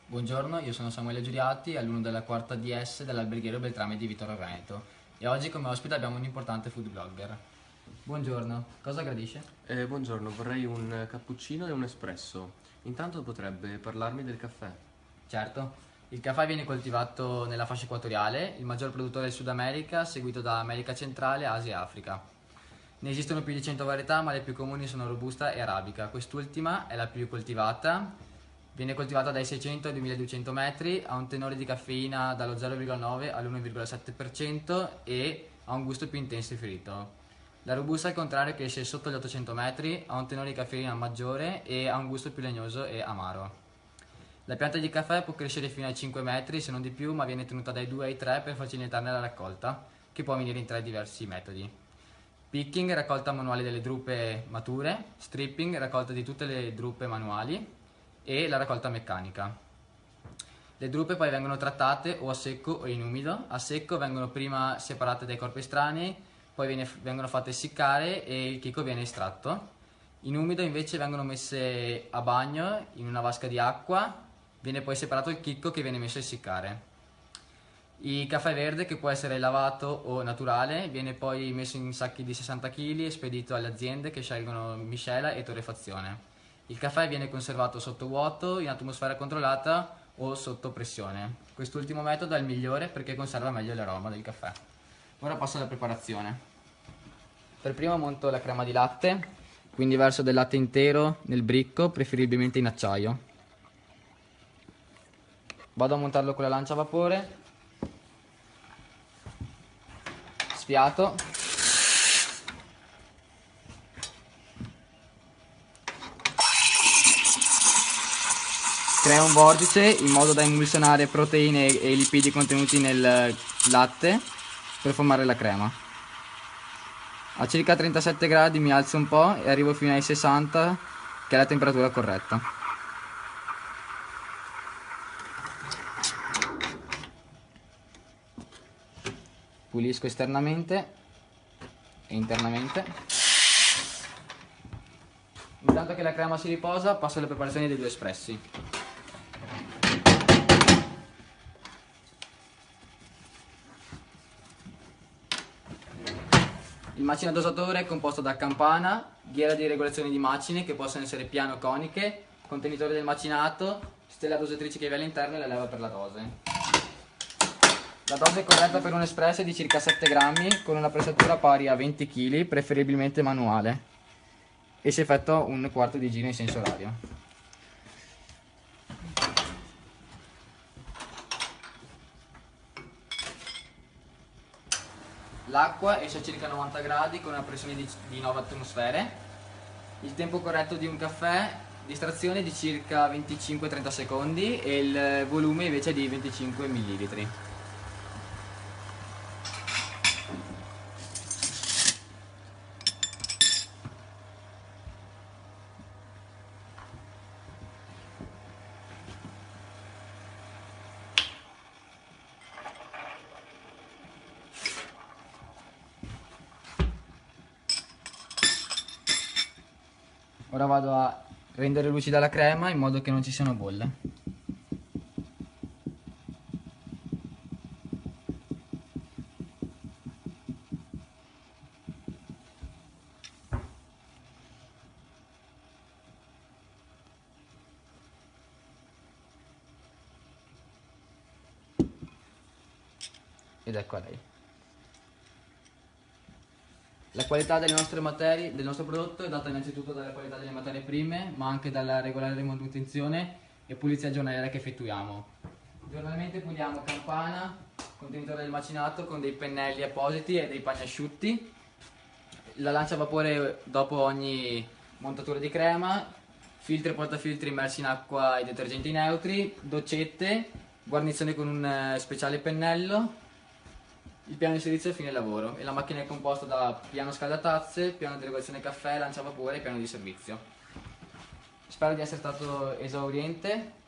Buongiorno, io sono Samuele Giuriati, alunno della quarta DS dell'Alberghiero Beltrame di Vittorio Veneto e oggi come ospite abbiamo un importante food blogger. Buongiorno, cosa gradisce? Buongiorno, vorrei un cappuccino e un espresso. Intanto potrebbe parlarmi del caffè. Certo, il caffè viene coltivato nella fascia equatoriale, il maggior produttore è il Sud America, seguito da America Centrale, Asia e Africa. Ne esistono più di 100 varietà, ma le più comuni sono Robusta e Arabica. Quest'ultima è la più coltivata. Viene coltivata dai 600 ai 2200 metri, ha un tenore di caffeina dallo 0,9 all'1,7% e ha un gusto più intenso e finito. La Robusta al contrario cresce sotto gli 800 metri, ha un tenore di caffeina maggiore e ha un gusto più legnoso e amaro. La pianta di caffè può crescere fino ai 5 metri, se non di più, ma viene tenuta dai 2 ai 3 per facilitarne la raccolta, che può avvenire in tre diversi metodi. Picking, raccolta manuale delle drupe mature, stripping, raccolta di tutte le drupe manuali e la raccolta meccanica. Le drupe poi vengono trattate o a secco o in umido. A secco vengono prima separate dai corpi estranei, poi vengono fatte essiccare e il chicco viene estratto. In umido invece vengono messe a bagno in una vasca di acqua, viene poi separato il chicco che viene messo a essiccare. Il caffè verde, che può essere lavato o naturale, viene poi messo in sacchi di 60 kg e spedito alle aziende che scelgono miscela e torrefazione. Il caffè viene conservato sotto vuoto, in atmosfera controllata o sotto pressione. Quest'ultimo metodo è il migliore perché conserva meglio l'aroma del caffè. Ora passo alla preparazione. Per primo monto la crema di latte, quindi verso del latte intero nel bricco, preferibilmente in acciaio. Vado a montarlo con la lancia a vapore, sfiato, crea un vortice in modo da emulsionare proteine e lipidi contenuti nel latte per formare la crema. A circa 37 gradi mi alzo un po' e arrivo fino ai 60, che è la temperatura corretta. Pulisco esternamente e internamente. Intanto che la crema si riposa, passo alle preparazioni dei due espressi. Il macina dosatore è composto da campana, ghiera di regolazione di macine che possono essere piane o coniche, contenitore del macinato, stella dosatrice che vi è all'interno e la leva per la dose. La dose corretta per un espresso è di circa 7 grammi con una pressatura pari a 20 kg, preferibilmente manuale, e si effettua un quarto di giro in senso orario. L'acqua esce a circa 90 gradi con una pressione di 9 atmosfere. Il tempo corretto di un caffè di estrazione è di circa 25-30 secondi e il volume invece è di 25 ml. Ora vado a rendere lucida la crema in modo che non ci siano bolle. Ed ecco a lei. La qualità delle nostre materie, del nostro prodotto è data innanzitutto dalla qualità delle materie prime, ma anche dalla regolare manutenzione e pulizia giornaliera che effettuiamo. Giornalmente puliamo campana, contenitore del macinato con dei pennelli appositi e dei panni asciutti, la lancia a vapore dopo ogni montatura di crema, filtri e portafiltri immersi in acqua e detergenti neutri, doccette, guarnizione con un speciale pennello, il piano di servizio a fine lavoro e la macchina è composta da piano scaldatazze, piano di regolazione caffè, lanciavapore e piano di servizio. Spero di essere stato esauriente